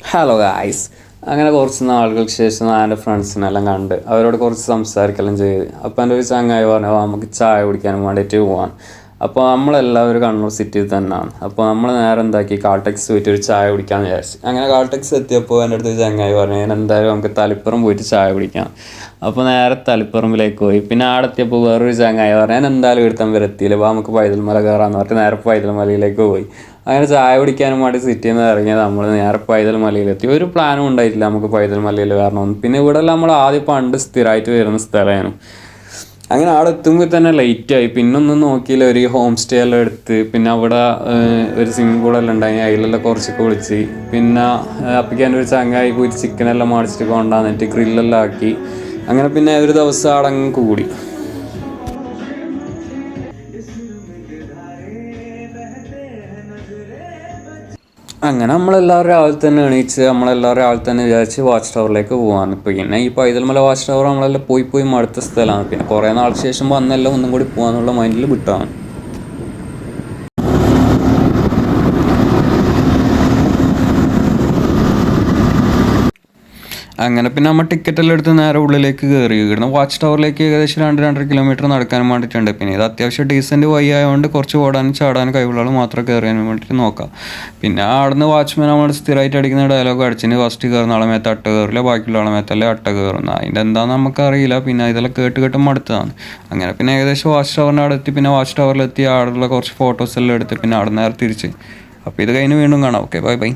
Hello guys. അങ്ങനെ കുറച്ച് നാളുകൾക്ക് ശേഷം ഞാൻ എൻ്റെ ഫ്രണ്ട്സിനെല്ലാം കണ്ട് അവരോട് കുറച്ച് സംസാരിക്കെല്ലാം ചെയ്ത്. അപ്പോൾ എൻ്റെ ഒരു ചങ്ങായി പറഞ്ഞു നമുക്ക് ചായ കുടിക്കാനും വേണ്ടിയിട്ട് പോകാൻ. അപ്പോൾ നമ്മളെല്ലാവരും കണ്ണൂർ സിറ്റിയിൽ തന്നെയാണ്. അപ്പോൾ നമ്മൾ നേരെ എന്താക്കി കാൾടെക്സ് പോയിട്ട് ഒരു ചായ കുടിക്കാമെന്ന് വിചാരിച്ചു. അങ്ങനെ കാൾടെക്സ് എത്തിയപ്പോൾ എൻ്റെ അടുത്ത് ചങ്ങായി പറഞ്ഞു ഞാൻ എന്തായാലും നമുക്ക് തളിപ്പുറം പോയിട്ട് ചായ കുടിക്കാം. അപ്പോൾ നേരെ തളിപ്പറമ്പിലേക്ക് പോയി. പിന്നെ അവിടെ എത്തിയപ്പോൾ വേറൊരു ചങ്ങായി പറഞ്ഞു ഞാൻ എന്തായാലും ഇവിടുത്തെ വരെ എത്തിയില്ല, അപ്പോൾ നമുക്ക് പൈതൽ മല കയറാമെന്ന് പറഞ്ഞിട്ട് നേരെ പൈതൽ മലയിലേക്ക് പോയി. അങ്ങനെ ചായ കുടിക്കാനും വേണ്ടി സിറ്റിയിൽ നിന്ന് ഇറങ്ങിയത് നമ്മൾ നേരെ പൈതൽ മലയിലെത്തി. ഒരു പ്ലാനും ഉണ്ടായിട്ടില്ല നമുക്ക് പൈതൽ മലയിൽ വരണമെന്ന്. പിന്നെ ഇവിടെ നമ്മൾ ആദ്യം പണ്ട് സ്ഥിരമായിട്ട് വരുന്ന സ്ഥലമാണ്. അങ്ങനെ അവിടെ എത്തുമ്പോൾ തന്നെ ലേറ്റായി. പിന്നെ ഒന്നും നോക്കിയില്ല, ഒരു ഹോം സ്റ്റേ എല്ലാം എടുത്ത് പിന്നെ അവിടെ ഒരു സ്വിമ്മിംഗ് പൂളെല്ലാം ഉണ്ടായി, അതിലെല്ലാം കുറച്ചൊക്കെ വിളിച്ച്. പിന്നെ അപ്പിക്കാൻ ഒരു ചങ്ങായി പോയിട്ട് ചിക്കനെല്ലാം മേടിച്ചിട്ട് കൊണ്ടുവന്നിട്ട് ഗ്രില്ലെല്ലാം ആക്കി. അങ്ങനെ പിന്നെ ഒരു ദിവസം അവിടെ അങ്ങ് കൂടി. അങ്ങനെ നമ്മളെല്ലാവരും രാവിലെ തന്നെ എണീച്ച് നമ്മളെല്ലാവരും രാവിലെ തന്നെ വിചാരിച്ച് വാച്ച് ടവറിലേക്ക് പോകാമെന്ന്. പിന്നെ ഈ പൈതൽമല വാച്ച് ടവർ നമ്മളെല്ലാം പോയി മടുത്ത സ്ഥലമാണ്. പിന്നെ കുറേ നാൾക്ക് ശേഷം വന്നെല്ലാം ഒന്നും കൂടി പോകാമെന്നുള്ള മൈൻഡിൽ വിട്ടാണ്. അങ്ങനെ പിന്നെ നമ്മൾ ടിക്കറ്റെല്ലാം എടുത്ത് നേരെ ഉള്ളിലേക്ക് കയറി. ഇവിടുന്ന് വാച്ച് ടവറിലേക്ക് ഏകദേശം 2-2.5 കിലോമീറ്റർ നടക്കാൻ വേണ്ടിയിട്ടുണ്ട്. പിന്നെ ഇത് അത്യാവശ്യം ഡീസൻറ്റ് വഴി ആയതുകൊണ്ട് കുറച്ച് ഓടാനും ചാടാനും കഴിവുള്ള മാത്രം കയറാനും വേണ്ടിയിട്ട് നോക്കാം. പിന്നെ അവിടുന്ന് വാച്ച്മാൻ നമ്മൾ സ്ഥിരമായിട്ട് അടിക്കുന്ന ഡയലോഗ് അടിച്ചിന് ഫസ്റ്റ് കയറുന്ന ആളെ മേത്ത് അട്ട കയറില്ല, ബാക്കിയുള്ള ആളെ മേത്തല്ലേ അട്ട കയറുന്ന. അതിൻ്റെ എന്താണെന്ന് നമുക്കറിയില്ല. പിന്നെ ഇതെല്ലാം കേട്ട് മടുത്തതാണ്. അങ്ങനെ പിന്നെ ഏകദേശം വാച്ച് ടവറിൻ്റെ അവിടെ എത്തി. പിന്നെ വാച്ച് ടവറിലെത്തി അവിടെയുള്ള കുറച്ച് ഫോട്ടോസ് എല്ലാം എടുത്ത് പിന്നെ അവിടെ നേരെ തിരിച്ച്. അപ്പോൾ ഇത് കഴിഞ്ഞ് വീണ്ടും കാണാം. Okay, by.